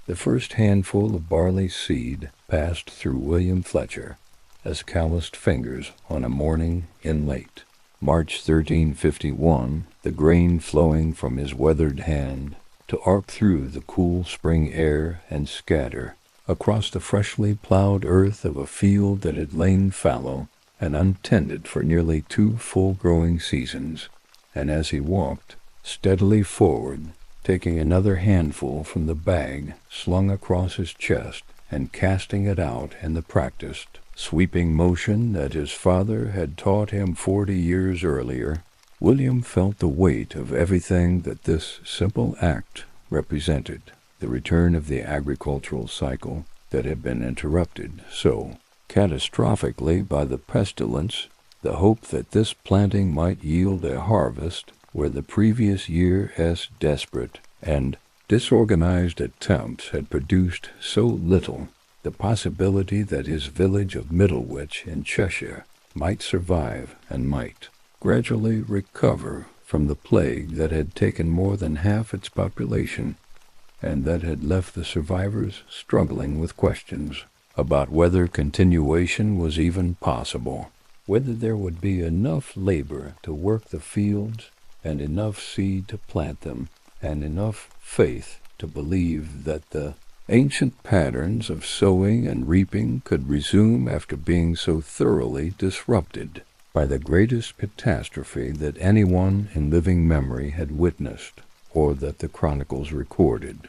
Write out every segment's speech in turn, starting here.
The first handful of barley seed passed through William Fletcher as calloused fingers on a morning in late March 1351, the grain flowing from his weathered hand to arc through the cool spring air and scatter across the freshly plowed earth of a field that had lain fallow and untended for nearly 2 full growing seasons. And as he walked steadily forward, taking another handful from the bag slung across his chest and casting it out in the practiced, sweeping motion that his father had taught him 40 years earlier, William felt the weight of everything that this simple act represented: the return of the agricultural cycle that had been interrupted so catastrophically by the pestilence, the hope that this planting might yield a harvest where the previous year's desperate and disorganized attempts had produced so little, the possibility that his village of Middlewich in Cheshire might survive and might gradually recover from the plague that had taken more than half its population and that had left the survivors struggling with questions about whether continuation was even possible, whether there would be enough labor to work the fields and enough seed to plant them, and enough faith to believe that the ancient patterns of sowing and reaping could resume after being so thoroughly disrupted by the greatest catastrophe that anyone in living memory had witnessed, or that the chronicles recorded.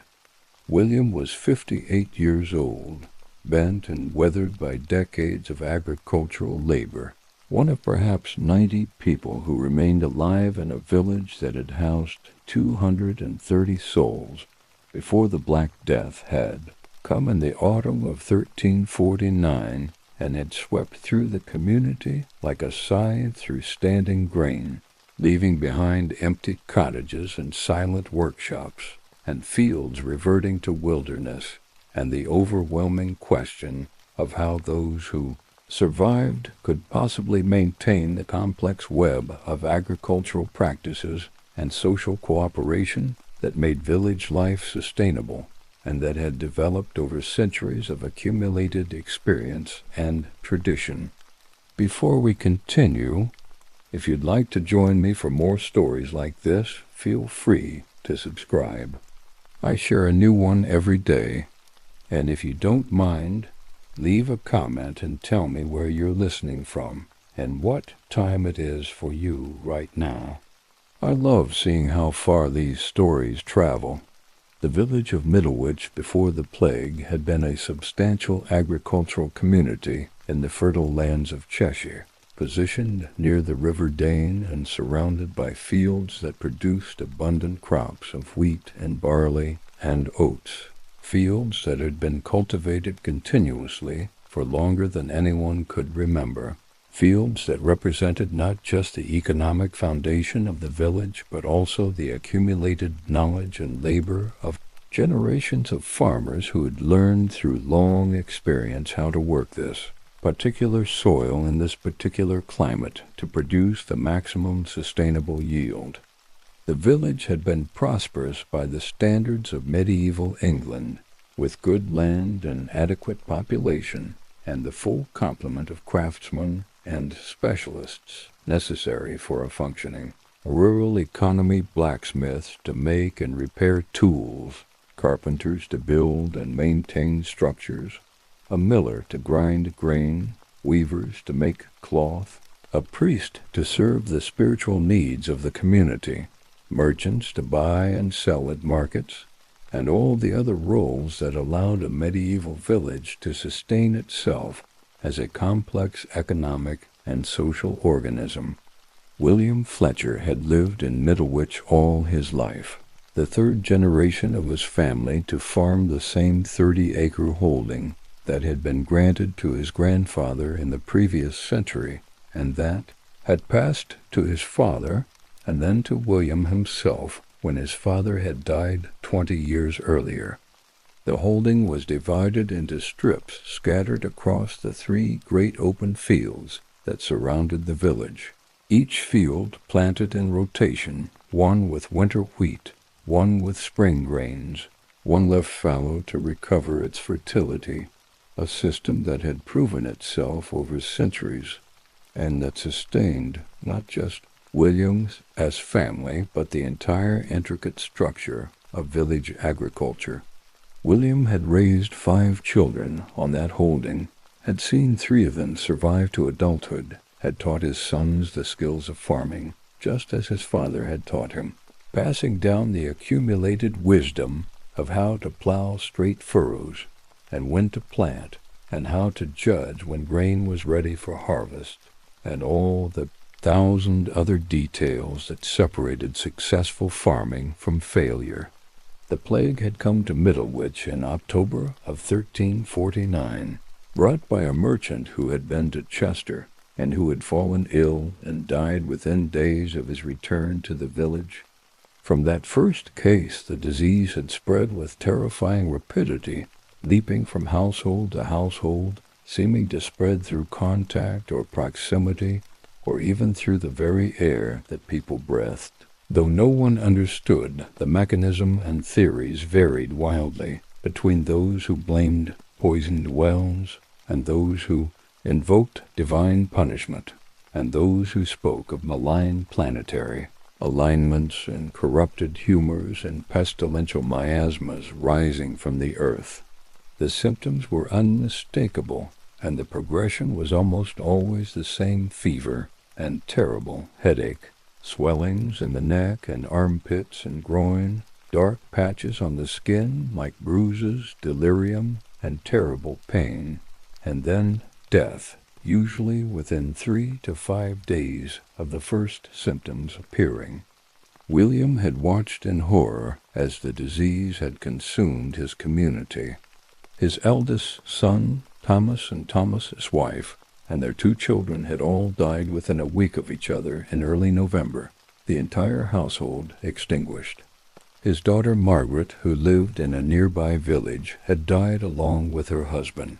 William was 58 years old, bent and weathered by decades of agricultural labor, one of perhaps 90 people who remained alive in a village that had housed 230 souls before the Black Death had come in the autumn of 1349 and had swept through the community like a scythe through standing grain, leaving behind empty cottages and silent workshops, and fields reverting to wilderness, and the overwhelming question of how those who survived could possibly maintain the complex web of agricultural practices and social cooperation that made village life sustainable and that had developed over centuries of accumulated experience and tradition. Before we continue, if you'd like to join me for more stories like this, feel free to subscribe. I share a new one every day, and if you don't mind, leave a comment and tell me where you're listening from and what time it is for you right now. I love seeing how far these stories travel. The village of Middlewich before the plague had been a substantial agricultural community in the fertile lands of Cheshire, positioned near the River Dane and surrounded by fields that produced abundant crops of wheat and barley and oats, fields that had been cultivated continuously for longer than anyone could remember, fields that represented not just the economic foundation of the village, but also the accumulated knowledge and labor of generations of farmers who had learned through long experience how to work this particular soil in this particular climate to produce the maximum sustainable yield. The village had been prosperous by the standards of medieval England, with good land and adequate population, and the full complement of craftsmen and specialists necessary for a functioning rural economy: blacksmiths to make and repair tools, carpenters to build and maintain structures, a miller to grind grain, weavers to make cloth, a priest to serve the spiritual needs of the community, merchants to buy and sell at markets, and all the other roles that allowed a medieval village to sustain itself as a complex economic and social organism. William Fletcher had lived in Middlewich all his life, the third generation of his family to farm the same 30-acre holding that had been granted to his grandfather in the previous century, and that had passed to his father and then to William himself when his father had died 20 years earlier. The holding was divided into strips scattered across the 3 great open fields that surrounded the village, each field planted in rotation, one with winter wheat, one with spring grains, one left fallow to recover its fertility, a system that had proven itself over centuries and that sustained not just Williams as family, but the entire intricate structure of village agriculture. William had raised 5 children on that holding, had seen 3 of them survive to adulthood, had taught his sons the skills of farming, just as his father had taught him, passing down the accumulated wisdom of how to plow straight furrows, and when to plant, and how to judge when grain was ready for harvest, and all the 1,000 other details that separated successful farming from failure. The plague had come to Middlewich in October of 1349, brought by a merchant who had been to Chester, and who had fallen ill and died within days of his return to the village. From that first case the disease had spread with terrifying rapidity, leaping from household to household, seeming to spread through contact or proximity, or even through the very air that people breathed. Though no one understood, the mechanism and theories varied wildly between those who blamed poisoned wells and those who invoked divine punishment, and those who spoke of malign planetary alignments and corrupted humors and pestilential miasmas rising from the earth. The symptoms were unmistakable, and the progression was almost always the same fever and terrible headache, swellings in the neck and armpits and groin, dark patches on the skin like bruises, delirium, and terrible pain, and then death, usually within 3 to 5 days of the first symptoms appearing. William had watched in horror as the disease had consumed his community. His eldest son, Thomas, and Thomas's wife, and their 2 children had all died within a week of each other in early November, the entire household extinguished. His daughter Margaret, who lived in a nearby village, had died along with her husband.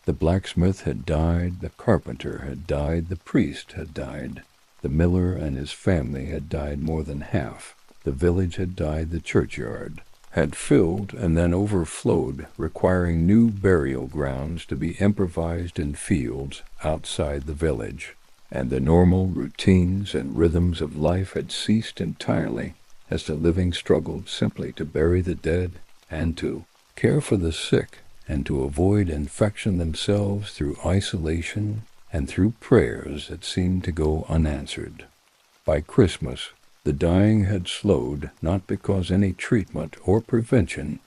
The blacksmith had died, the carpenter had died, the priest had died, the miller and his family had died more than half, the village had died, the churchyard had filled and then overflowed, requiring new burial grounds to be improvised in fields outside the village, and the normal routines and rhythms of life had ceased entirely as the living struggled simply to bury the dead and to care for the sick, and to avoid infection themselves through isolation and through prayers that seemed to go unanswered. By Christmas, the dying had slowed, not because any treatment or prevention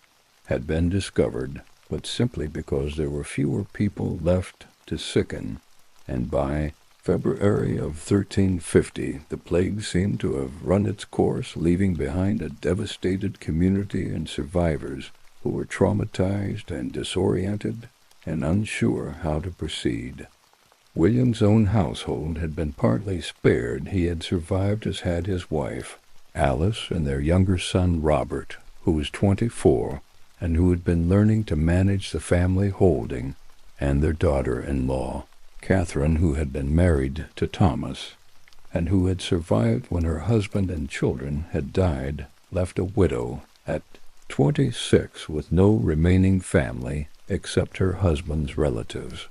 had been discovered, but simply because there were fewer people left to sicken, and by February of 1350, the plague seemed to have run its course, leaving behind a devastated community and survivors who were traumatized and disoriented and unsure how to proceed. William's own household had been partly spared. He had survived, as had his wife, Alice, and their younger son Robert, who was 24, and who had been learning to manage the family holding, and their daughter-in-law, Catherine, who had been married to Thomas, and who had survived when her husband and children had died, left a widow at 26 with no remaining family except her husband's relatives.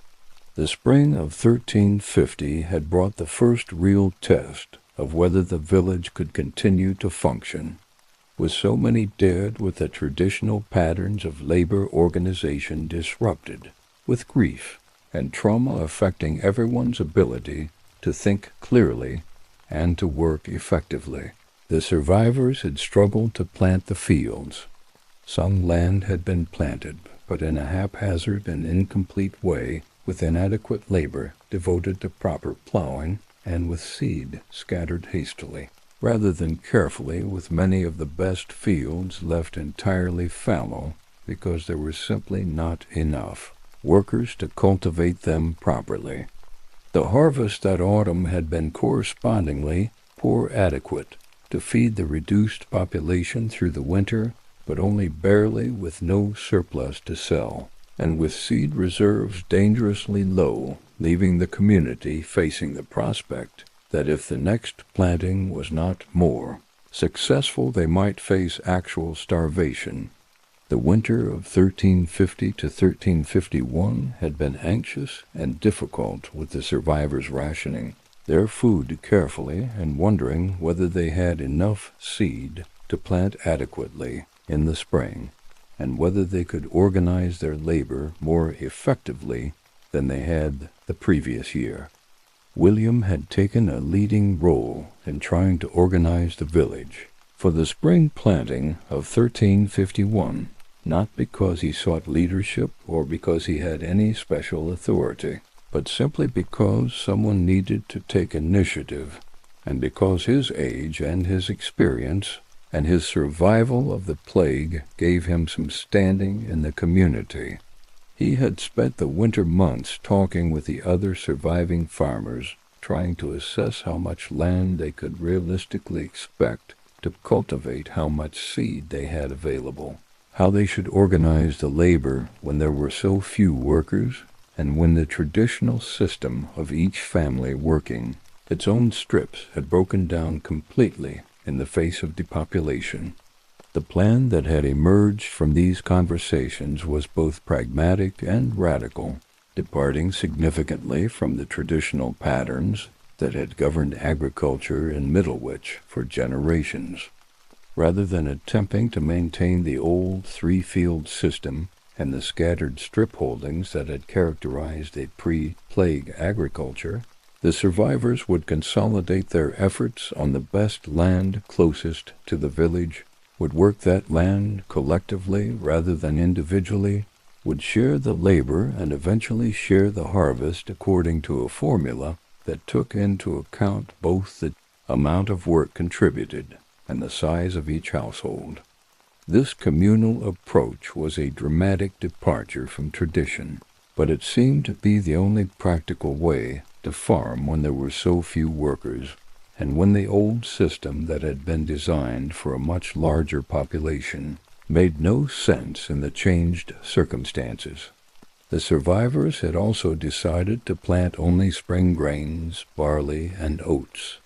The spring of 1350 had brought the first real test of whether the village could continue to function. With so many dead, with the traditional patterns of labor organization disrupted, with grief and trauma affecting everyone's ability to think clearly and to work effectively, the survivors had struggled to plant the fields. Some land had been planted, but in a haphazard and incomplete way, with inadequate labor devoted to proper plowing, and with seed scattered hastily, rather than carefully, with many of the best fields left entirely fallow, because there were simply not enough workers to cultivate them properly. The harvest that autumn had been correspondingly poor adequate to feed the reduced population through the winter, but only barely, with no surplus to sell, and with seed reserves dangerously low, leaving the community facing the prospect that if the next planting was not more successful, they might face actual starvation. The winter of 1350 to 1351 had been anxious and difficult with the survivors rationing their food carefully and wondering whether they had enough seed to plant adequately in the spring, and whether they could organize their labor more effectively than they had the previous year. William had taken a leading role in trying to organize the village for the spring planting of 1351, not because he sought leadership or because he had any special authority, but simply because someone needed to take initiative, and because his age and his experience and his survival of the plague gave him some standing in the community. He had spent the winter months talking with the other surviving farmers, trying to assess how much land they could realistically expect to cultivate, how much seed they had available, how they should organize the labor when there were so few workers, and when the traditional system of each family working its own strips had broken down completely in the face of depopulation. The plan that had emerged from these conversations was both pragmatic and radical, departing significantly from the traditional patterns that had governed agriculture in Middlewich for generations. Rather than attempting to maintain the old three-field system and the scattered strip holdings that had characterized a pre-plague agriculture, the survivors would consolidate their efforts on the best land closest to the village, would work that land collectively rather than individually, would share the labor and eventually share the harvest according to a formula that took into account both the amount of work contributed and the size of each household. This communal approach was a dramatic departure from tradition, but it seemed to be the only practical way to farm when there were so few workers, and when the old system that had been designed for a much larger population made no sense in the changed circumstances. The survivors had also decided to plant only spring grains, barley, and oats,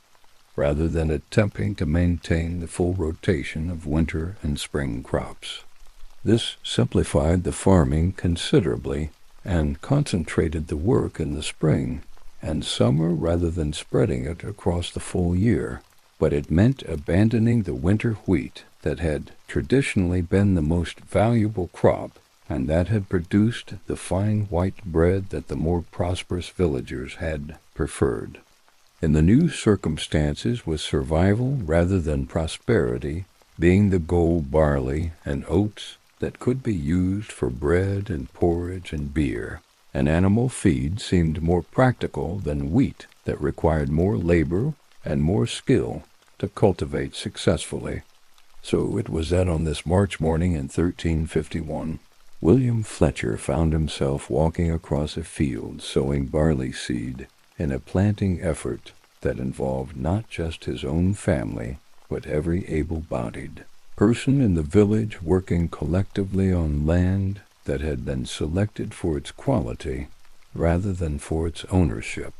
rather than attempting to maintain the full rotation of winter and spring crops. This simplified the farming considerably and concentrated the work in the spring and summer rather than spreading it across the full year, but it meant abandoning the winter wheat that had traditionally been the most valuable crop and that had produced the fine white bread that the more prosperous villagers had preferred. In the new circumstances, with survival rather than prosperity being the goal, barley and oats that could be used for bread and porridge and beer, and animal feed seemed more practical than wheat that required more labor and more skill to cultivate successfully. So it was that on this March morning in 1351, William Fletcher found himself walking across a field sowing barley seed in a planting effort that involved not just his own family, but every able-bodied person in the village working collectively on land that had been selected for its quality rather than for its ownership.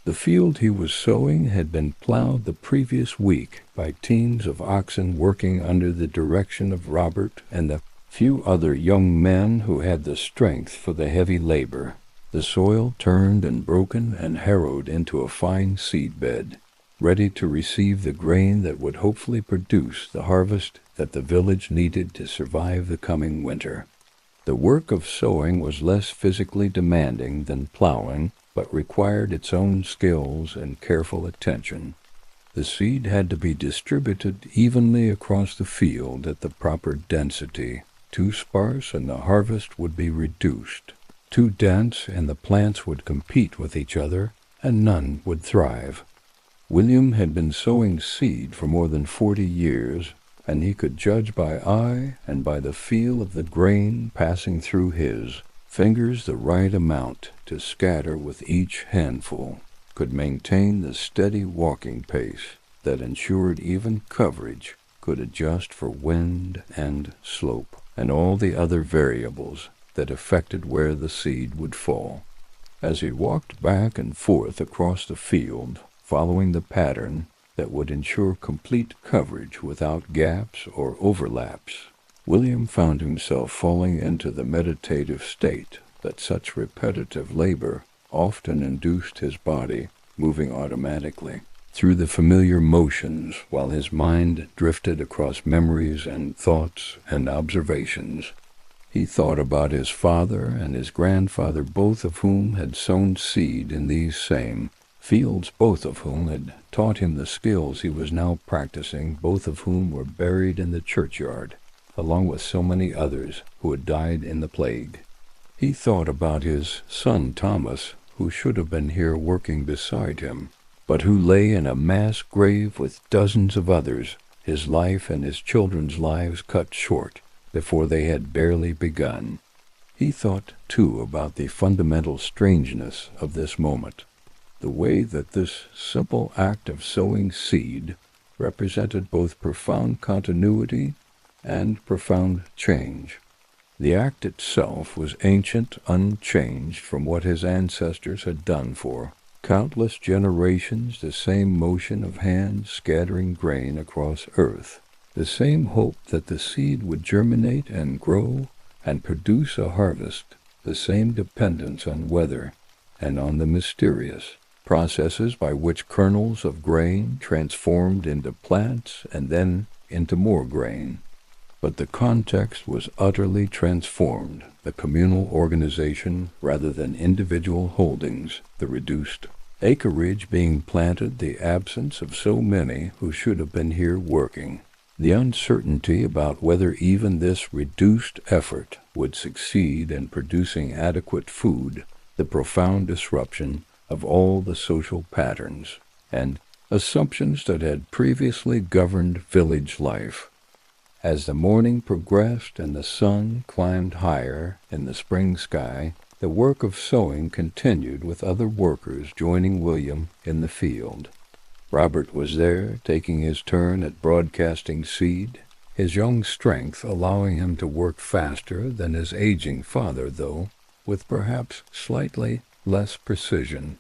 The field he was sowing had been plowed the previous week by teams of oxen working under the direction of Robert and the few other young men who had the strength for the heavy labor. The soil turned and broken and harrowed into a fine seed bed, ready to receive the grain that would hopefully produce the harvest that the village needed to survive the coming winter. The work of sowing was less physically demanding than plowing, but required its own skills and careful attention. The seed had to be distributed evenly across the field at the proper density. Too sparse and the harvest would be reduced. Too dense and the plants would compete with each other, and none would thrive. William had been sowing seed for more than 40 years, and he could judge by eye and by the feel of the grain passing through his fingers the right amount to scatter with each handful, could maintain the steady walking pace that ensured even coverage could adjust for wind and slope and all the other variables that affected where the seed would fall. As he walked back and forth across the field, following the pattern that would ensure complete coverage without gaps or overlaps, William found himself falling into the meditative state that such repetitive labor often induced his body, moving automatically through the familiar motions while his mind drifted across memories and thoughts and observations. He thought about his father and his grandfather, both of whom had sown seed in these same fields, both of whom had taught him the skills he was now practicing, both of whom were buried in the churchyard, along with so many others who had died in the plague. He thought about his son Thomas, who should have been here working beside him, but who lay in a mass grave with dozens of others, his life and his children's lives cut short before they had barely begun. He thought, too, about the fundamental strangeness of this moment, the way that this simple act of sowing seed represented both profound continuity and profound change. The act itself was ancient, unchanged from what his ancestors had done for countless generations, the same motion of hands scattering grain across earth, the same hope that the seed would germinate and grow and produce a harvest, the same dependence on weather and on the mysterious processes by which kernels of grain transformed into plants and then into more grain. But the context was utterly transformed, the communal organization rather than individual holdings, the reduced acreage being planted, the absence of so many who should have been here working, the uncertainty about whether even this reduced effort would succeed in producing adequate food, the profound disruption of all the social patterns and assumptions that had previously governed village life. As the morning progressed and the sun climbed higher in the spring sky, the work of sowing continued with other workers joining William in the field. Robert was there, taking his turn at broadcasting seed, his young strength allowing him to work faster than his aging father, though with perhaps slightly less precision.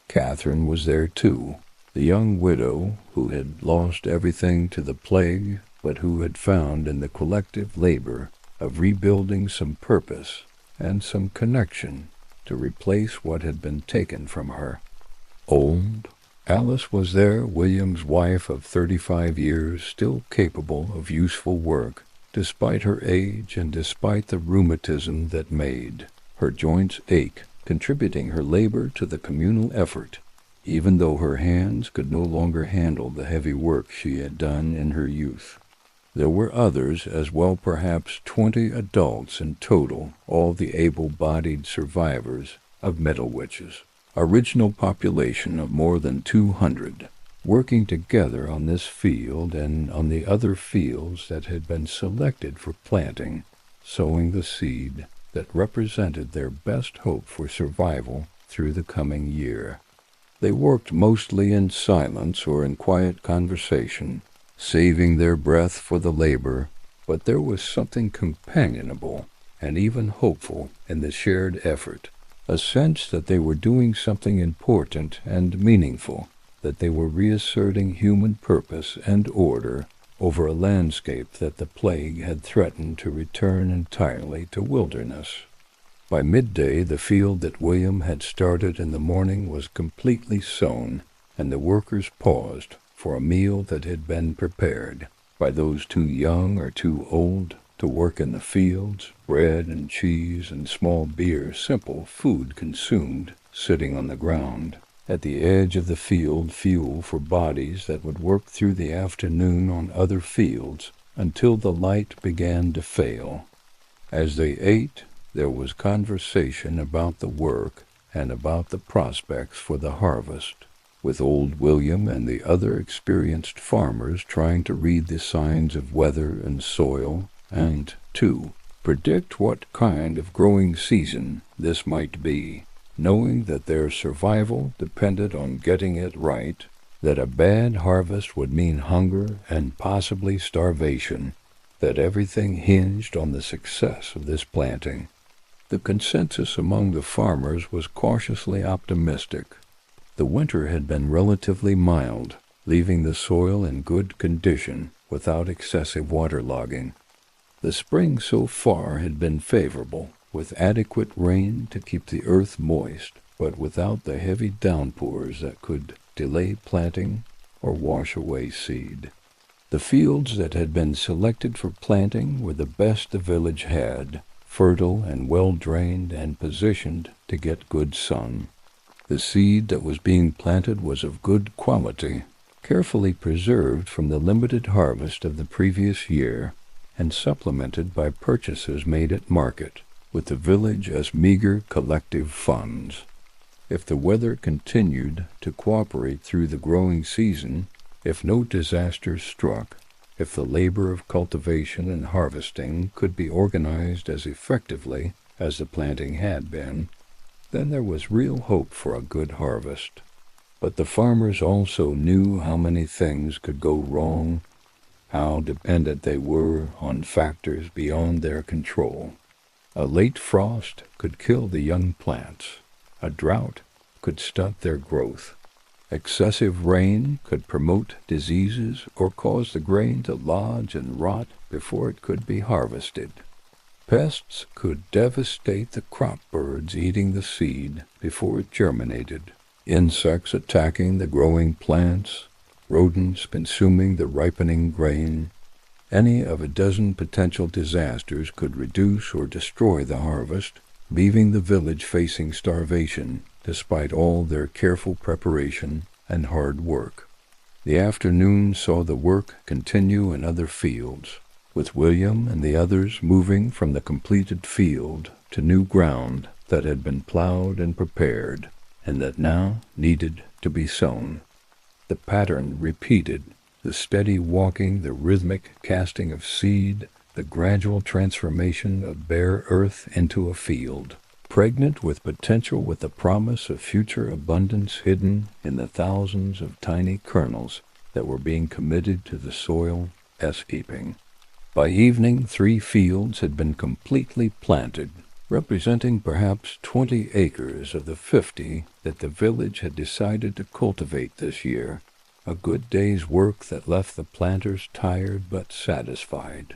Catherine was there too, the young widow who had lost everything to the plague, but who had found in the collective labor of rebuilding some purpose and some connection to replace what had been taken from her. Old Alice was there, William's wife of 35 years, still capable of useful work, despite her age and despite the rheumatism that made her joints ache, contributing her labor to the communal effort, even though her hands could no longer handle the heavy work she had done in her youth. There were others as well, perhaps 20 adults in total, all the able-bodied survivors of Middlewitch's original population of more than 200, working together on this field and on the other fields that had been selected for planting, sowing the seed that represented their best hope for survival through the coming year. They worked mostly in silence or in quiet conversation, saving their breath for the labor, but there was something companionable and even hopeful in the shared effort, a sense that they were doing something important and meaningful, that they were reasserting human purpose and order over a landscape that the plague had threatened to return entirely to wilderness. By midday, the field that William had started in the morning was completely sown, and the workers paused for a meal that had been prepared by those too young or too old to work in the fields, bread and cheese and small beer, simple food consumed sitting on the ground. At the edge of the field, fuel for bodies that would work through the afternoon on other fields until the light began to fail. As they ate, there was conversation about the work and about the prospects for the harvest, with old William and the other experienced farmers trying to read the signs of weather and soil and, too, predict what kind of growing season this might be, knowing that their survival depended on getting it right, that a bad harvest would mean hunger and possibly starvation, that everything hinged on the success of this planting. The consensus among the farmers was cautiously optimistic. The winter had been relatively mild, leaving the soil in good condition without excessive waterlogging. The spring so far had been favorable, with adequate rain to keep the earth moist, but without the heavy downpours that could delay planting or wash away seed. The fields that had been selected for planting were the best the village had, fertile and well-drained and positioned to get good sun. The seed that was being planted was of good quality, carefully preserved from the limited harvest of the previous year, and supplemented by purchases made at market, with the village as meager collective funds. If the weather continued to cooperate through the growing season, if no disaster struck, if the labor of cultivation and harvesting could be organized as effectively as the planting had been, then there was real hope for a good harvest. But the farmers also knew how many things could go wrong, how dependent they were on factors beyond their control. A late frost could kill the young plants. A drought could stunt their growth. Excessive rain could promote diseases or cause the grain to lodge and rot before it could be harvested. Pests could devastate the crop birds eating the seed before it germinated, insects attacking the growing plants, rodents consuming the ripening grain. Any of a dozen potential disasters could reduce or destroy the harvest, leaving the village facing starvation despite all their careful preparation and hard work. The afternoon saw the work continue in other fields, with William and the others moving from the completed field to new ground that had been plowed and prepared, and that now needed to be sown. The pattern repeated, the steady walking, the rhythmic casting of seed, the gradual transformation of bare earth into a field, pregnant with potential, with the promise of future abundance hidden in the thousands of tiny kernels that were being committed to the soil as heaping. By evening, 3 fields had been completely planted, representing perhaps 20 acres of the 50 that the village had decided to cultivate this year, a good day's work that left the planters tired but satisfied.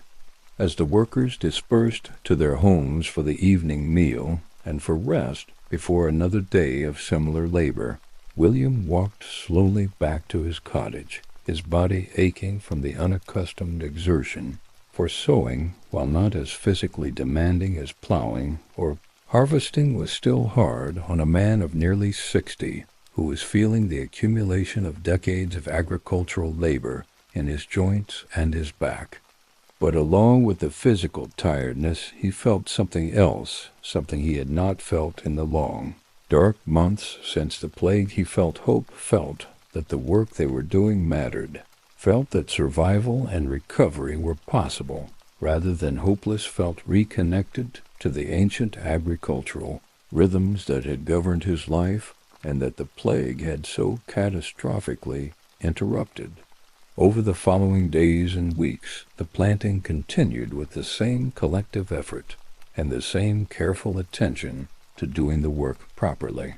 As the workers dispersed to their homes for the evening meal and for rest before another day of similar labor, William walked slowly back to his cottage, his body aching from the unaccustomed exertion, for sowing, while not as physically demanding as plowing or harvesting, was still hard on a man of nearly 60 who was feeling the accumulation of decades of agricultural labor in his joints and his back. But along with the physical tiredness, he felt something else, something he had not felt in the long, dark months since the plague. He felt hope, felt that the work they were doing mattered, felt that survival and recovery were possible, rather than hopeless, felt reconnected to the ancient agricultural rhythms that had governed his life and that the plague had so catastrophically interrupted. Over the following days and weeks, the planting continued with the same collective effort and the same careful attention to doing the work properly.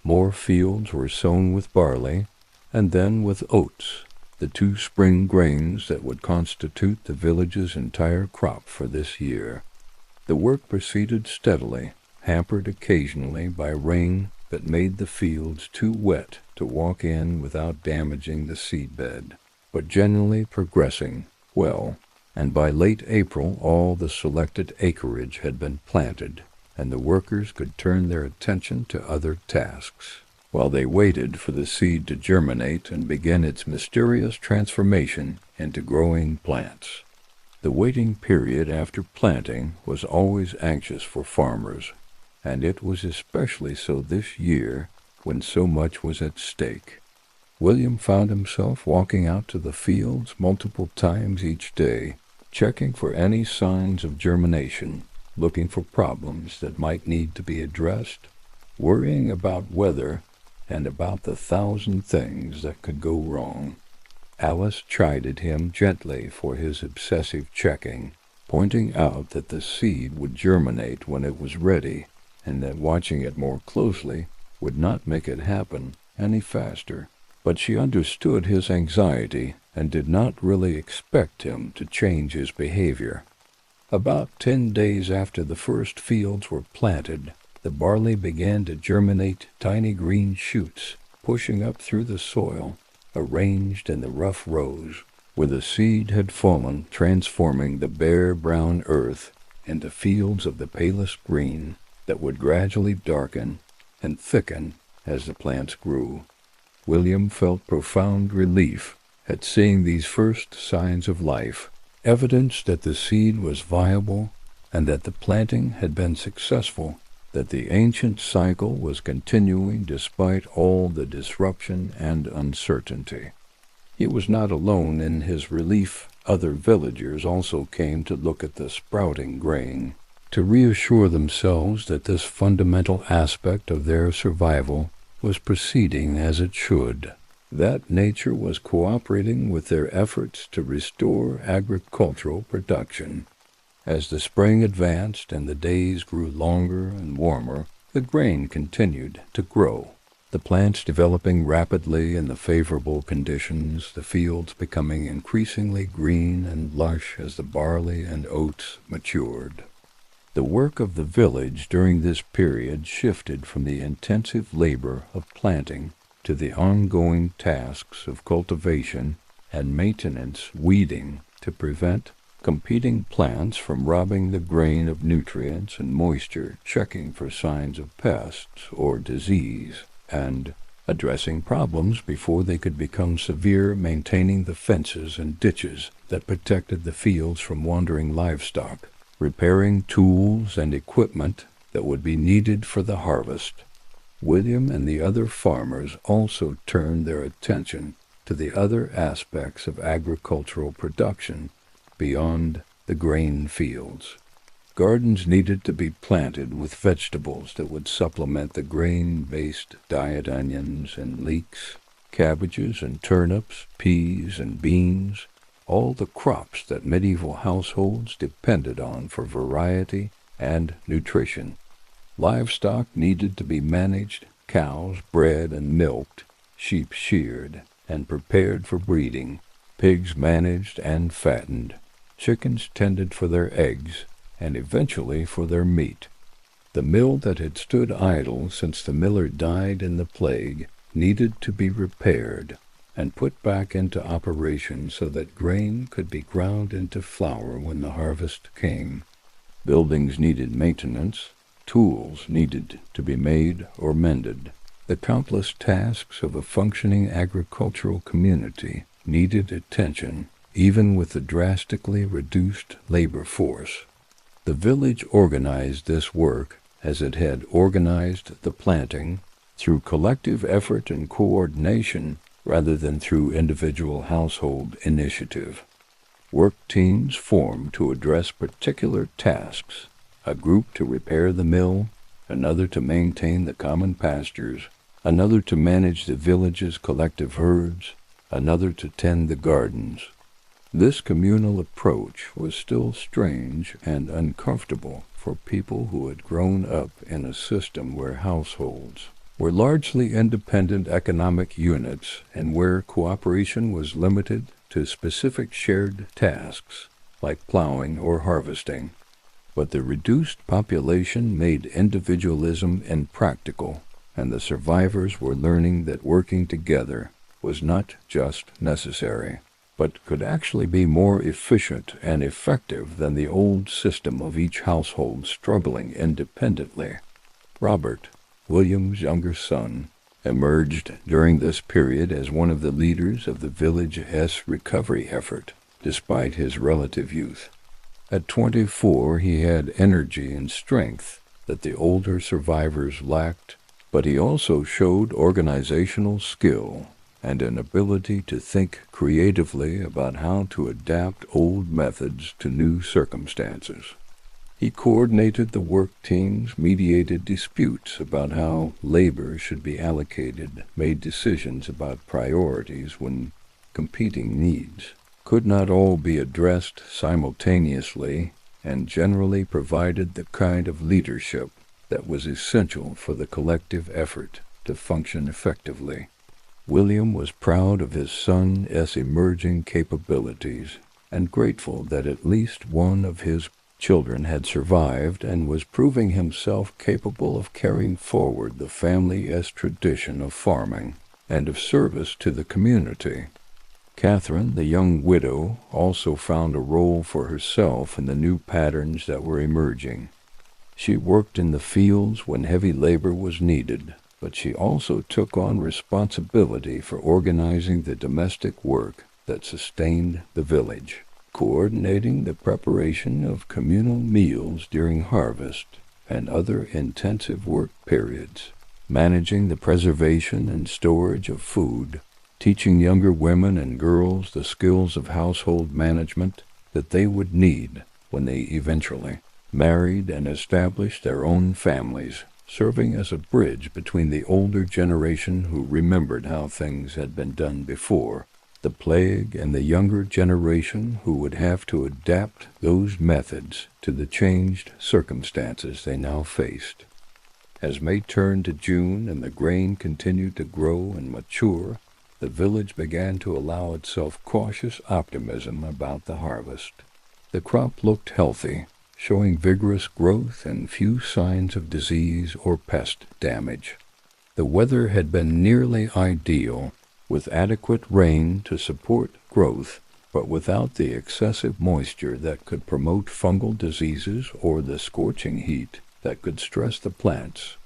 More fields were sown with barley, and then with oats, the 2 spring grains that would constitute the village's entire crop for this year. The work proceeded steadily, hampered occasionally by rain that made the fields too wet to walk in without damaging the seedbed, but generally progressing well, and by late April all the selected acreage had been planted, and the workers could turn their attention to other tasks, while they waited for the seed to germinate and begin its mysterious transformation into growing plants. The waiting period after planting was always anxious for farmers, and it was especially so this year when so much was at stake. William found himself walking out to the fields multiple times each day, checking for any signs of germination, looking for problems that might need to be addressed, worrying about weather and about the 1,000 things that could go wrong. Alice chided him gently for his obsessive checking, pointing out that the seed would germinate when it was ready, and that watching it more closely would not make it happen any faster. But she understood his anxiety and did not really expect him to change his behavior. About 10 days after the first fields were planted, the barley began to germinate tiny green shoots, pushing up through the soil, arranged in the rough rows, where the seed had fallen, transforming the bare brown earth into fields of the palest green that would gradually darken and thicken as the plants grew. William felt profound relief at seeing these first signs of life, evidence that the seed was viable and that the planting had been successful, that the ancient cycle was continuing despite all the disruption and uncertainty. He was not alone in his relief. Other villagers also came to look at the sprouting grain, to reassure themselves that this fundamental aspect of their survival was proceeding as it should, that nature was cooperating with their efforts to restore agricultural production. As the spring advanced and the days grew longer and warmer, the grain continued to grow, the plants developing rapidly in the favorable conditions, the fields becoming increasingly green and lush as the barley and oats matured. The work of the village during this period shifted from the intensive labor of planting to the ongoing tasks of cultivation and maintenance, weeding to prevent competing plants from robbing the grain of nutrients and moisture, checking for signs of pests or disease, and addressing problems before they could become severe, maintaining the fences and ditches that protected the fields from wandering livestock, repairing tools and equipment that would be needed for the harvest. William and the other farmers also turned their attention to the other aspects of agricultural production beyond the grain fields. Gardens needed to be planted with vegetables that would supplement the grain-based diet: onions and leeks, cabbages and turnips, peas and beans, all the crops that medieval households depended on for variety and nutrition. Livestock needed to be managed, cows bred and milked, sheep sheared and prepared for breeding, pigs managed and fattened, chickens tended for their eggs, and eventually for their meat. The mill that had stood idle since the miller died in the plague needed to be repaired and put back into operation so that grain could be ground into flour when the harvest came. Buildings needed maintenance, tools needed to be made or mended. The countless tasks of a functioning agricultural community needed attention, even with the drastically reduced labor force. The village organized this work as it had organized the planting, through collective effort and coordination rather than through individual household initiative. Work teams formed to address particular tasks, a group to repair the mill, another to maintain the common pastures, another to manage the village's collective herds, another to tend the gardens. This communal approach was still strange and uncomfortable for people who had grown up in a system where households were largely independent economic units and where cooperation was limited to specific shared tasks like plowing or harvesting. But the reduced population made individualism impractical, and the survivors were learning that working together was not just necessary, but could actually be more efficient and effective than the old system of each household struggling independently. Robert, William's younger son, emerged during this period as one of the leaders of the village's recovery effort, despite his relative youth. At 24, he had energy and strength that the older survivors lacked, but he also showed organizational skill and an ability to think creatively about how to adapt old methods to new circumstances. He coordinated the work teams, mediated disputes about how labor should be allocated, made decisions about priorities when competing needs could not all be addressed simultaneously, and generally provided the kind of leadership that was essential for the collective effort to function effectively. William was proud of his son's emerging capabilities and grateful that at least one of his children had survived and was proving himself capable of carrying forward the family's tradition of farming and of service to the community. Catherine, the young widow, also found a role for herself in the new patterns that were emerging. She worked in the fields when heavy labor was needed, but she also took on responsibility for organizing the domestic work that sustained the village, coordinating the preparation of communal meals during harvest and other intensive work periods, managing the preservation and storage of food, teaching younger women and girls the skills of household management that they would need when they eventually married and established their own families, serving as a bridge between the older generation who remembered how things had been done before the plague and the younger generation who would have to adapt those methods to the changed circumstances they now faced. As May turned to June and the grain continued to grow and mature, the village began to allow itself cautious optimism about the harvest. The crop looked healthy, showing vigorous growth and few signs of disease or pest damage. The weather had been nearly ideal, with adequate rain to support growth, but without the excessive moisture that could promote fungal diseases or the scorching heat that could stress the plants.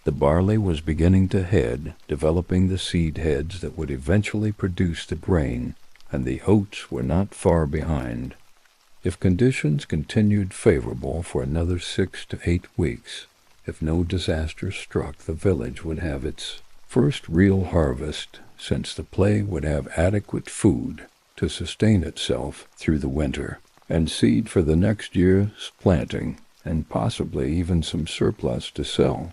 The barley was beginning to head, developing the seed heads that would eventually produce the grain, and the oats were not far behind. If conditions continued favorable for another 6 to 8 weeks, if no disaster struck, the village would have its first real harvest, since the plague would have adequate food to sustain itself through the winter, and seed for the next year's planting, and possibly even some surplus to sell.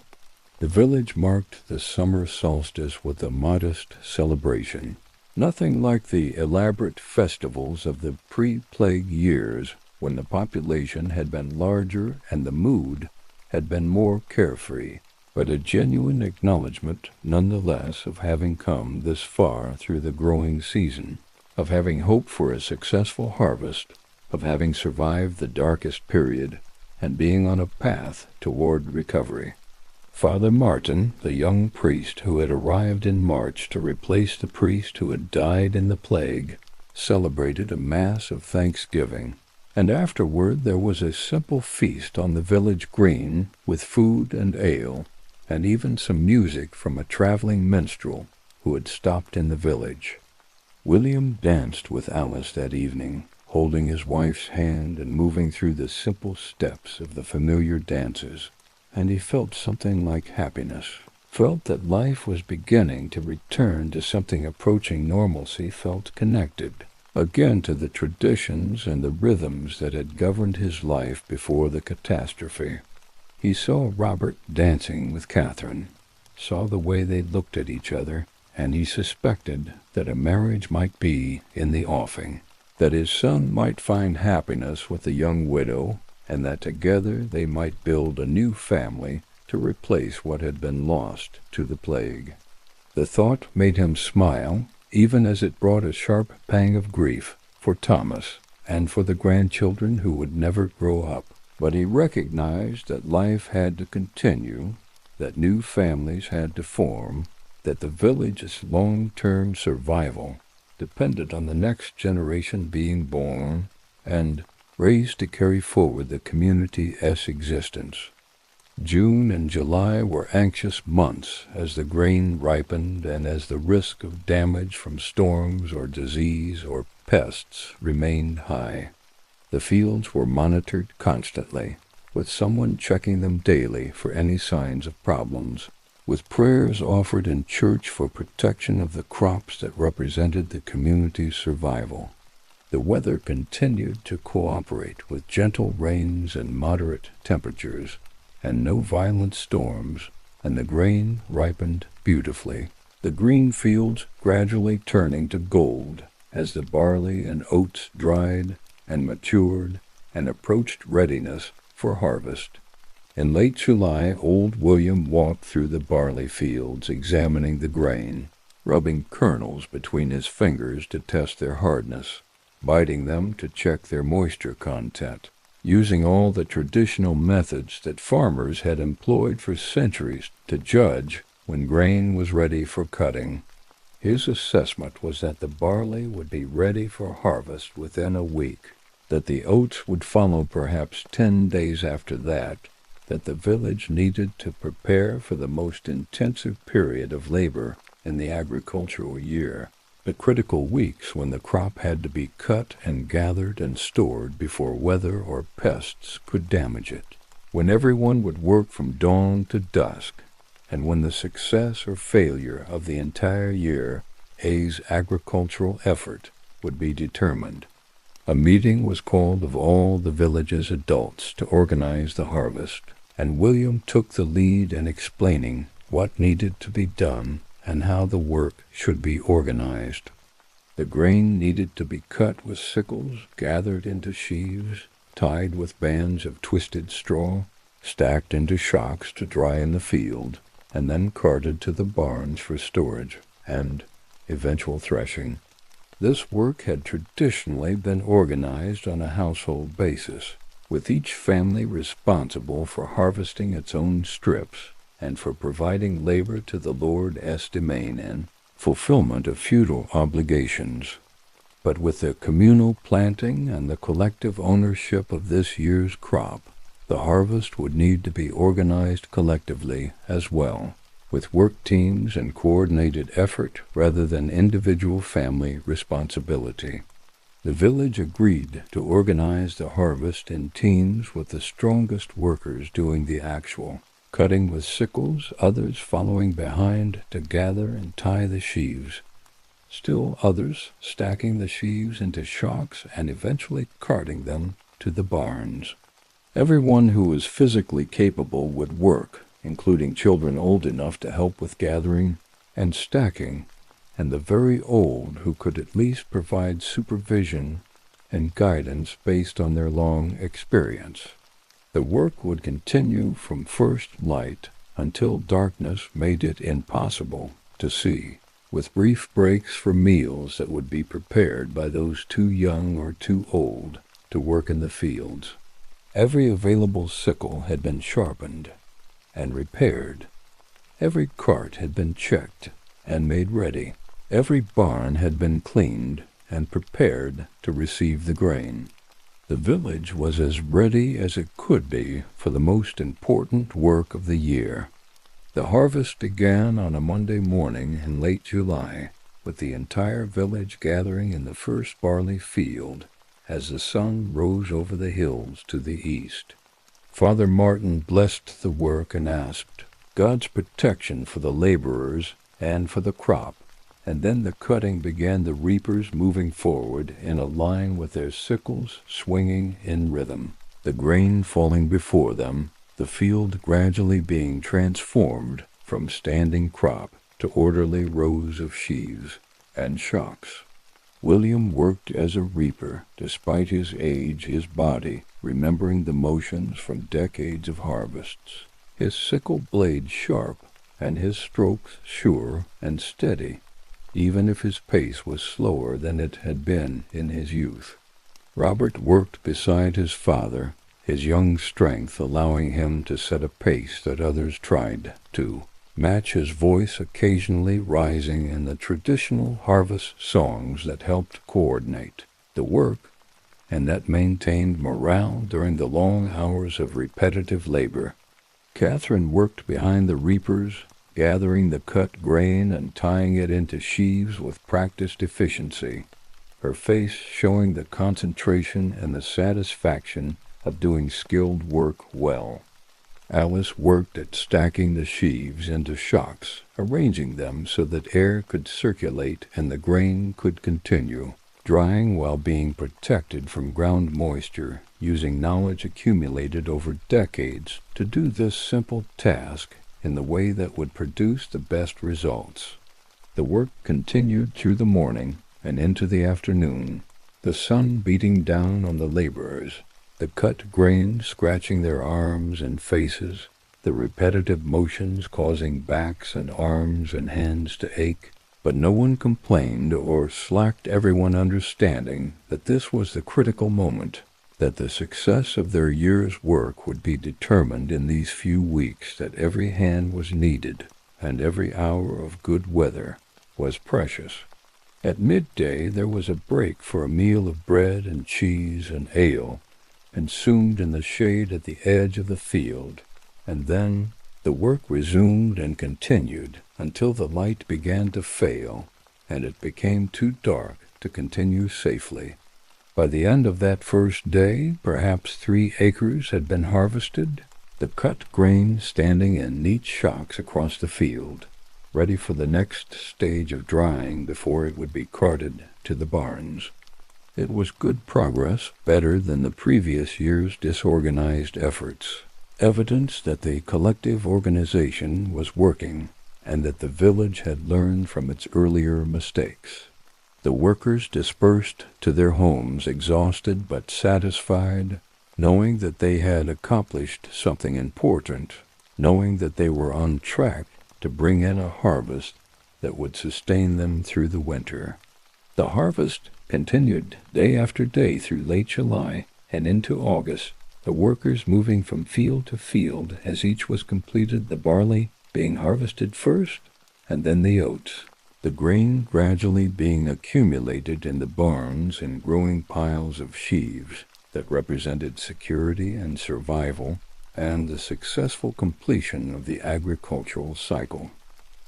The village marked the summer solstice with a modest celebration. Nothing like the elaborate festivals of the pre-plague years, when the population had been larger and the mood had been more carefree, but a genuine acknowledgment nonetheless of having come this far through the growing season, of having hoped for a successful harvest, of having survived the darkest period, and being on a path toward recovery. Father Martin, the young priest who had arrived in March to replace the priest who had died in the plague, celebrated a Mass of thanksgiving, and afterward there was a simple feast on the village green with food and ale, and even some music from a traveling minstrel who had stopped in the village. William danced with Alice that evening, holding his wife's hand and moving through the simple steps of the familiar dances, and he felt something like happiness, felt that life was beginning to return to something approaching normalcy, felt connected again to the traditions and the rhythms that had governed his life before the catastrophe. He saw Robert dancing with Catherine, saw the way they looked at each other, and he suspected that a marriage might be in the offing, that his son might find happiness with the young widow, and that together they might build a new family to replace what had been lost to the plague. The thought made him smile, even as it brought a sharp pang of grief for Thomas and for the grandchildren who would never grow up. But he recognized that life had to continue, that new families had to form, that the village's long-term survival depended on the next generation being born and raised to carry forward the community's existence. June and July were anxious months as the grain ripened and as the risk of damage from storms or disease or pests remained high. The fields were monitored constantly, with someone checking them daily for any signs of problems, with prayers offered in church for protection of the crops that represented the community's survival. The weather continued to cooperate with gentle rains and moderate temperatures, and no violent storms, and the grain ripened beautifully, the green fields gradually turning to gold as the barley and oats dried and matured and approached readiness for harvest. In late July, old William walked through the barley fields, examining the grain, rubbing kernels between his fingers to test their hardness, biting them to check their moisture content, using all the traditional methods that farmers had employed for centuries to judge when grain was ready for cutting. His assessment was that the barley would be ready for harvest within a week, that the oats would follow perhaps 10 days after that the village needed to prepare for the most intensive period of labor in the agricultural year, the critical weeks when the crop had to be cut and gathered and stored before weather or pests could damage it, when everyone would work from dawn to dusk, and when the success or failure of the entire year's agricultural effort would be determined. A meeting was called of all the village's adults to organize the harvest, and William took the lead in explaining what needed to be done and how the work should be organized. The grain needed to be cut with sickles, gathered into sheaves, tied with bands of twisted straw, stacked into shocks to dry in the field, and then carted to the barns for storage and eventual threshing. This work had traditionally been organized on a household basis, with each family responsible for harvesting its own strips and for providing labor to the Lord as domain in fulfillment of feudal obligations. But with the communal planting and the collective ownership of this year's crop, the harvest would need to be organized collectively as well, with work teams and coordinated effort rather than individual family responsibility. The village agreed to organize the harvest in teams with the strongest workers doing the actual cutting with sickles, others following behind to gather and tie the sheaves, still others stacking the sheaves into shocks and eventually carting them to the barns. Everyone who was physically capable would work, including children old enough to help with gathering and stacking, and the very old who could at least provide supervision and guidance based on their long experience. The work would continue from first light until darkness made it impossible to see, with brief breaks for meals that would be prepared by those too young or too old to work in the fields. Every available sickle had been sharpened and repaired. Every cart had been checked and made ready. Every barn had been cleaned and prepared to receive the grain. The village was as ready as it could be for the most important work of the year. The harvest began on a Monday morning in late July, with the entire village gathering in the first barley field as the sun rose over the hills to the east. Father Martin blessed the work and asked God's protection for the laborers and for the crop, and then the cutting began, the reapers moving forward in a line with their sickles swinging in rhythm, the grain falling before them, the field gradually being transformed from standing crop to orderly rows of sheaves and shocks. William worked as a reaper, despite his age, his body remembering the motions from decades of harvests, his sickle blade sharp and his strokes sure and steady, even if his pace was slower than it had been in his youth. Robert worked beside his father, his young strength allowing him to set a pace that others tried to match, his voice occasionally rising in the traditional harvest songs that helped coordinate the work and that maintained morale during the long hours of repetitive labor. Catherine worked behind the reapers, gathering the cut grain and tying it into sheaves with practiced efficiency, her face showing the concentration and the satisfaction of doing skilled work well. Alice worked at stacking the sheaves into shocks, arranging them so that air could circulate and the grain could continue, drying while being protected from ground moisture, using knowledge accumulated over decades to do this simple task in the way that would produce the best results. The work continued through the morning and into the afternoon, the sun beating down on the laborers, the cut grain scratching their arms and faces, the repetitive motions causing backs and arms and hands to ache, but no one complained or slacked, everyone understanding that this was the critical moment. that the success of their year's work would be determined in these few weeks, that every hand was needed, and every hour of good weather was precious. At midday there was a break for a meal of bread and cheese and ale, consumed in the shade at the edge of the field, and then the work resumed and continued until the light began to fail, and it became too dark to continue safely. By the end of that first day, perhaps 3 acres had been harvested, the cut grain standing in neat shocks across the field, ready for the next stage of drying before it would be carted to the barns. It was good progress, better than the previous year's disorganized efforts, evidence that the collective organization was working and that the village had learned from its earlier mistakes. The workers dispersed to their homes, exhausted but satisfied, knowing that they had accomplished something important, knowing that they were on track to bring in a harvest that would sustain them through the winter. The harvest continued day after day through late July and into August, the workers moving from field to field as each was completed, the barley being harvested first, and then the oats. The grain gradually being accumulated in the barns in growing piles of sheaves that represented security and survival and the successful completion of the agricultural cycle.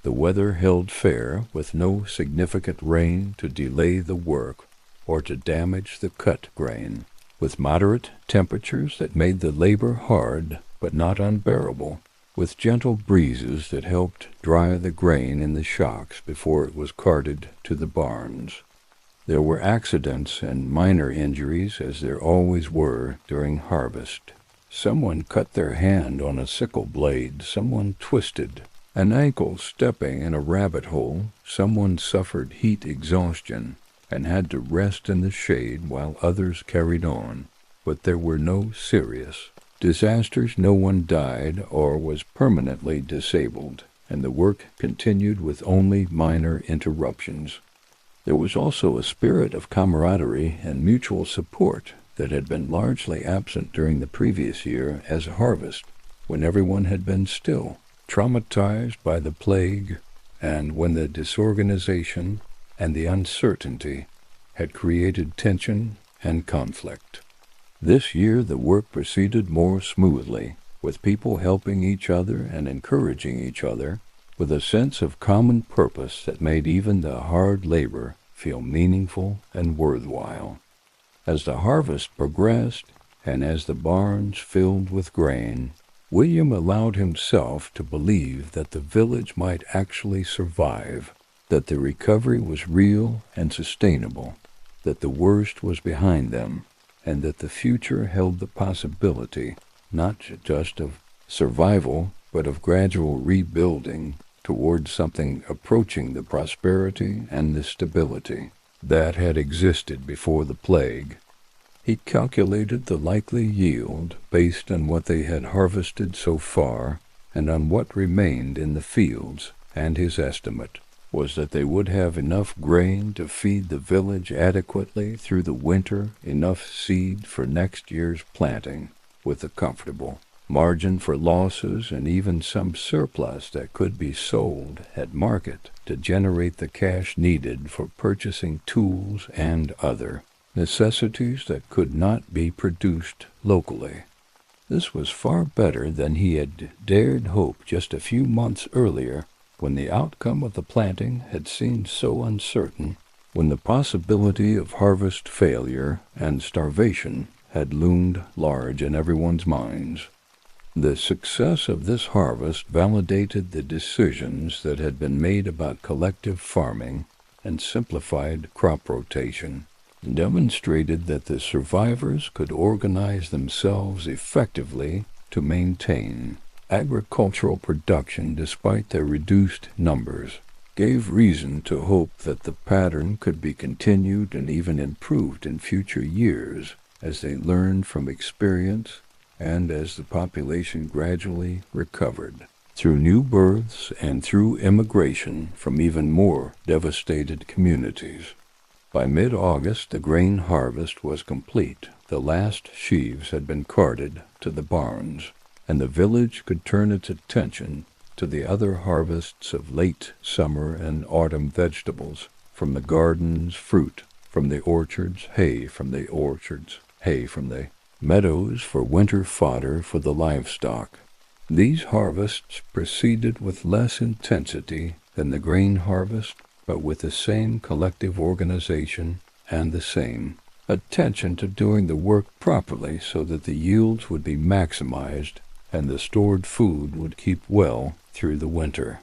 The weather held fair, with no significant rain to delay the work or to damage the cut grain, with moderate temperatures that made the labor hard but not unbearable, with gentle breezes that helped dry the grain in the shocks before it was carted to the barns. There were accidents and minor injuries, as there always were during harvest. Someone cut their hand on a sickle blade, someone twisted an ankle stepping in a rabbit hole, someone suffered heat exhaustion and had to rest in the shade while others carried on, but there were no serious disasters. No one died or was permanently disabled, and the work continued with only minor interruptions. There was also a spirit of camaraderie and mutual support that had been largely absent during the previous year as a harvest, when everyone had been still, traumatized by the plague, and when the disorganization and the uncertainty had created tension and conflict. This year the work proceeded more smoothly, with people helping each other and encouraging each other, with a sense of common purpose that made even the hard labor feel meaningful and worthwhile. As the harvest progressed, and as the barns filled with grain, William allowed himself to believe that the village might actually survive, that the recovery was real and sustainable, that the worst was behind them, and that the future held the possibility not just of survival, but of gradual rebuilding towards something approaching the prosperity and the stability that had existed before the plague. He calculated the likely yield based on what they had harvested so far and on what remained in the fields, and his estimate was that they would have enough grain to feed the village adequately through the winter, enough seed for next year's planting, with a comfortable margin for losses and even some surplus that could be sold at market to generate the cash needed for purchasing tools and other necessities that could not be produced locally. This was far better than he had dared hope just a few months earlier, when the outcome of the planting had seemed so uncertain, when the possibility of harvest failure and starvation had loomed large in everyone's minds. The success of this harvest validated the decisions that had been made about collective farming and simplified crop rotation, and demonstrated that the survivors could organize themselves effectively to maintain agricultural production despite their reduced numbers, gave reason to hope that the pattern could be continued and even improved in future years as they learned from experience and as the population gradually recovered, through new births and through immigration from even more devastated communities. By mid-August, the grain harvest was complete. The last sheaves had been carted to the barns, and the village could turn its attention to the other harvests of late summer and autumn vegetables, from the gardens, fruit from the orchards, hay from the meadows for winter fodder for the livestock. These harvests proceeded with less intensity than the grain harvest, but with the same collective organization and the same attention to doing the work properly so that the yields would be maximized and the stored food would keep well through the winter.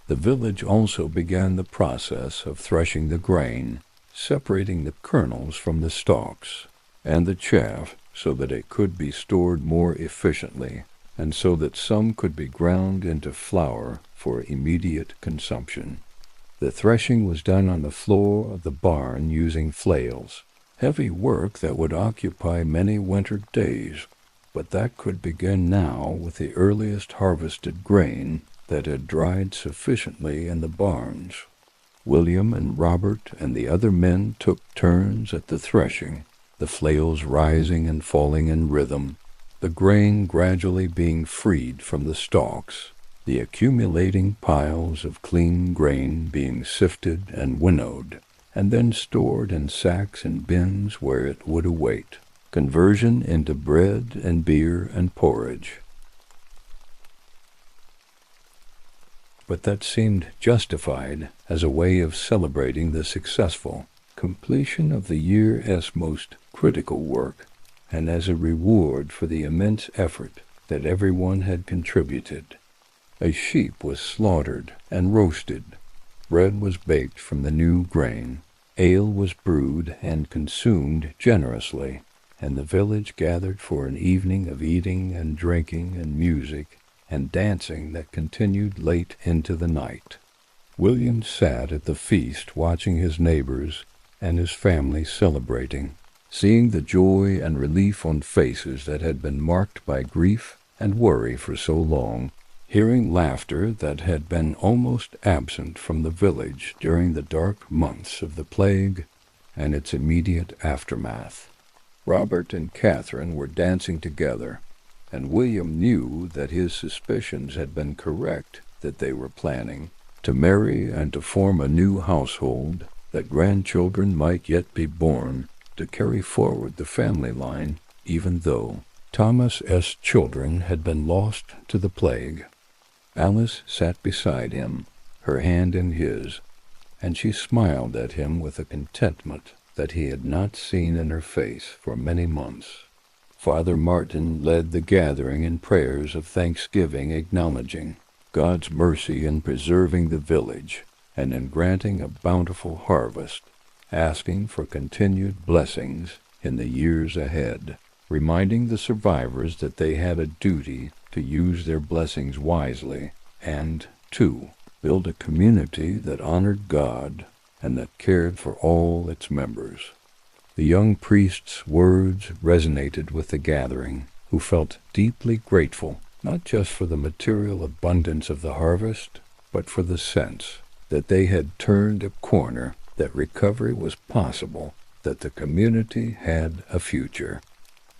The village also began the process of threshing the grain, separating the kernels from the stalks and the chaff so that it could be stored more efficiently, and so that some could be ground into flour for immediate consumption. The threshing was done on the floor of the barn using flails, heavy work that would occupy many winter days, but that could begin now with the earliest harvested grain that had dried sufficiently in the barns. William and Robert and the other men took turns at the threshing, the flails rising and falling in rhythm, the grain gradually being freed from the stalks, the accumulating piles of clean grain being sifted and winnowed, and then stored in sacks and bins where it would await conversion into bread and beer and porridge. But that seemed justified as a way of celebrating the successful completion of the year's most critical work, and as a reward for the immense effort that everyone had contributed. A sheep was slaughtered and roasted, bread was baked from the new grain, ale was brewed and consumed generously, and the village gathered for an evening of eating and drinking and music and dancing that continued late into the night. William sat at the feast watching his neighbors and his family celebrating, seeing the joy and relief on faces that had been marked by grief and worry for so long, hearing laughter that had been almost absent from the village during the dark months of the plague and its immediate aftermath. Robert and Catherine were dancing together, and William knew that his suspicions had been correct, that they were planning to marry and to form a new household, that grandchildren might yet be born to carry forward the family line, even though Thomas's children had been lost to the plague. Alice sat beside him, her hand in his, and she smiled at him with a contentment that he had not seen in her face for many months. Father Martin led the gathering in prayers of thanksgiving, acknowledging God's mercy in preserving the village and in granting a bountiful harvest, asking for continued blessings in the years ahead, reminding the survivors that they had a duty to use their blessings wisely and, to build a community that honored God and that cared for all its members. The young priest's words resonated with the gathering, who felt deeply grateful, not just for the material abundance of the harvest, but for the sense that they had turned a corner, that recovery was possible, that the community had a future.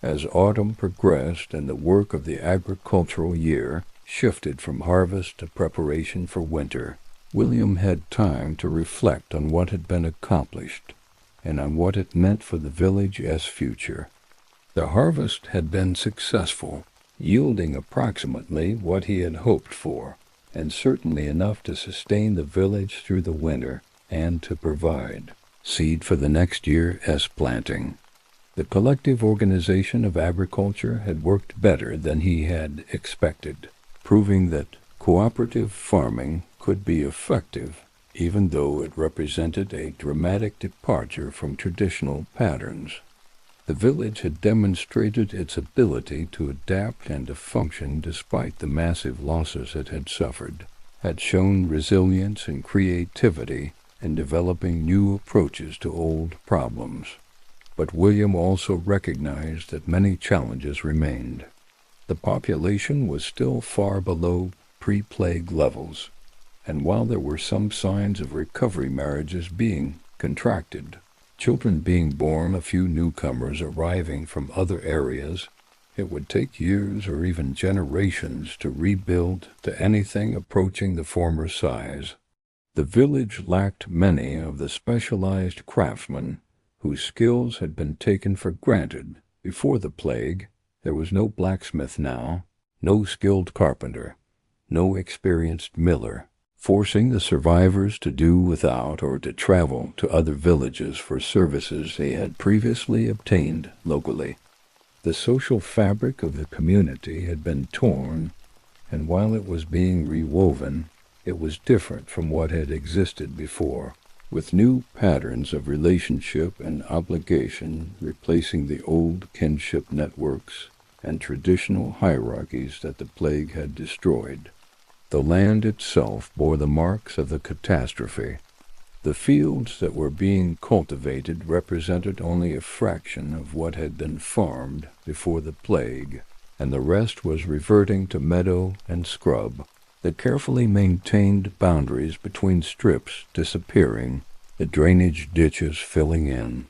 As autumn progressed and the work of the agricultural year shifted from harvest to preparation for winter, William had time to reflect on what had been accomplished and on what it meant for the village's future. The harvest had been successful, yielding approximately what he had hoped for, and certainly enough to sustain the village through the winter and to provide seed for the next year's planting. The collective organization of agriculture had worked better than he had expected, proving that cooperative farming could be effective, even though it represented a dramatic departure from traditional patterns. The village had demonstrated its ability to adapt and to function despite the massive losses it had suffered, had shown resilience and creativity in developing new approaches to old problems. But William also recognized that many challenges remained. The population was still far below pre-plague levels, and while there were some signs of recovery marriages being contracted, Children being born, a few newcomers arriving from other areas. It would take years or even generations to rebuild to anything approaching the former size. The village lacked many of the specialized craftsmen whose skills had been taken for granted before the plague. There was no blacksmith now, no skilled carpenter, no experienced miller, forcing the survivors to do without or to travel to other villages for services they had previously obtained locally. The social fabric of the community had been torn, and while it was being rewoven, it was different from what had existed before, with new patterns of relationship and obligation replacing the old kinship networks and traditional hierarchies that the plague had destroyed. The land itself bore the marks of the catastrophe. The fields that were being cultivated represented only a fraction of what had been farmed before the plague, and the rest was reverting to meadow and scrub, the carefully maintained boundaries between strips disappearing, the drainage ditches filling in.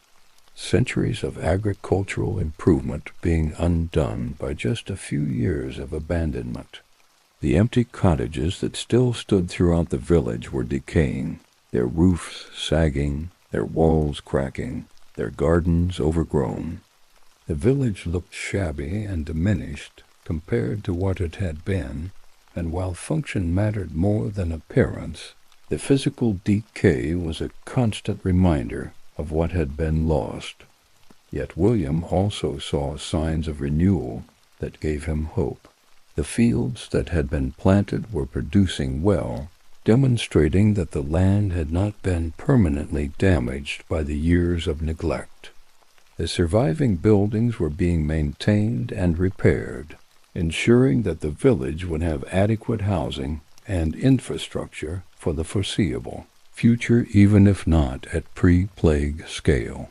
Centuries of agricultural improvement being undone by just a few years of abandonment. The empty cottages that still stood throughout the village were decaying, their roofs sagging, their walls cracking, their gardens overgrown. The village looked shabby and diminished compared to what it had been, and while function mattered more than appearance, the physical decay was a constant reminder of what had been lost. Yet William also saw signs of renewal that gave him hope. The fields that had been planted were producing well, demonstrating that the land had not been permanently damaged by the years of neglect. The surviving buildings were being maintained and repaired, ensuring that the village would have adequate housing and infrastructure for the foreseeable future, even if not at pre-plague scale.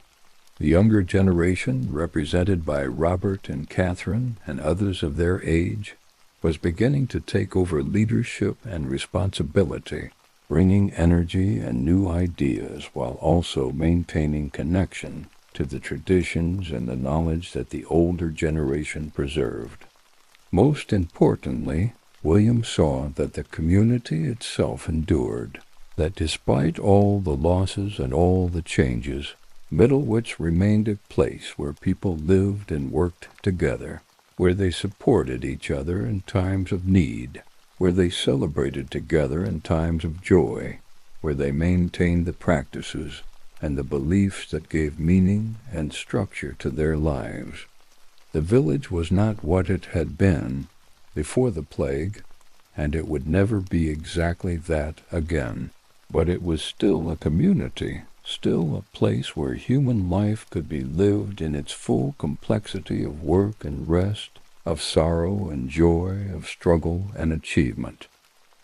The younger generation, represented by Robert and Catherine and others of their age, was beginning to take over leadership and responsibility, bringing energy and new ideas while also maintaining connection to the traditions and the knowledge that the older generation preserved. Most importantly, William saw that the community itself endured, that despite all the losses and all the changes, Middlewich remained a place where people lived and worked together, where they supported each other in times of need, where they celebrated together in times of joy, where they maintained the practices and the beliefs that gave meaning and structure to their lives. The village was not what it had been before the plague, and it would never be exactly that again, but it was still a community, still a place where human life could be lived in its full complexity of work and rest, of sorrow and joy, of struggle and achievement.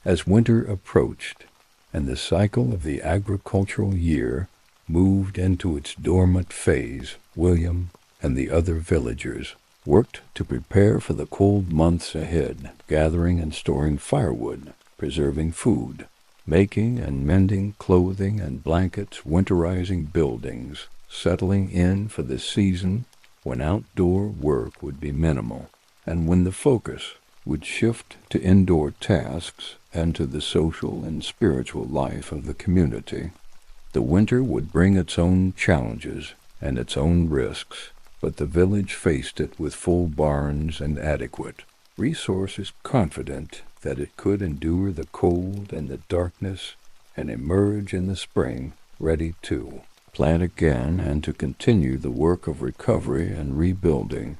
As winter approached, and the cycle of the agricultural year moved into its dormant phase, William and the other villagers worked to prepare for the cold months ahead, gathering and storing firewood, preserving food, making and mending clothing and blankets, winterizing buildings, settling in for the season when outdoor work would be minimal, and when the focus would shift to indoor tasks and to the social and spiritual life of the community. The winter would bring its own challenges and its own risks, but the village faced it with full barns and adequate resources, confident that it could endure the cold and the darkness and emerge in the spring ready to plant again and to continue the work of recovery and rebuilding.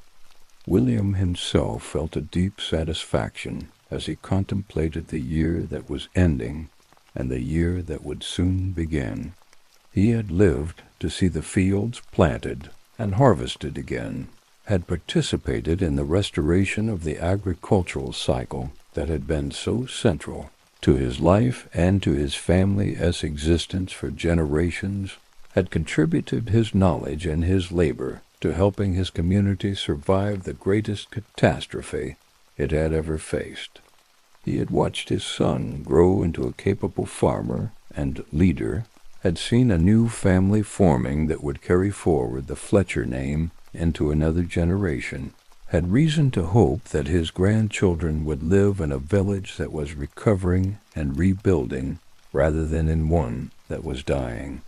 William himself felt a deep satisfaction as he contemplated the year that was ending and the year that would soon begin. He had lived to see the fields planted and harvested again, had participated in the restoration of the agricultural cycle that had been so central to his life and to his family's existence for generations, had contributed his knowledge and his labor to helping his community survive the greatest catastrophe it had ever faced. He had watched his son grow into a capable farmer and leader, had seen a new family forming that would carry forward the Fletcher name into another generation, had reason to hope that his grandchildren would live in a village that was recovering and rebuilding rather than in one that was dying.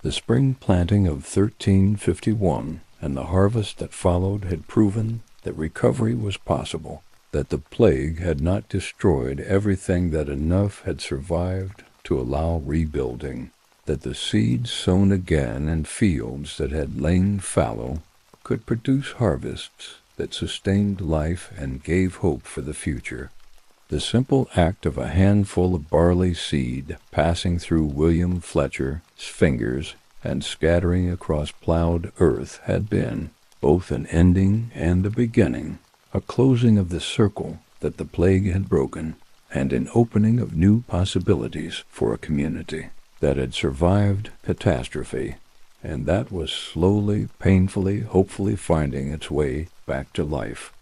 The spring planting of 1351 and the harvest that followed had proven that recovery was possible, that the plague had not destroyed everything, that enough had survived to allow rebuilding, that the seeds sown again in fields that had lain fallow could produce harvests that sustained life and gave hope for the future. The simple act of a handful of barley seed passing through William Fletcher's fingers and scattering across plowed earth had been both an ending and a beginning, a closing of the circle that the plague had broken, and an opening of new possibilities for a community that had survived catastrophe, and that was slowly, painfully, hopefully finding its way back to life.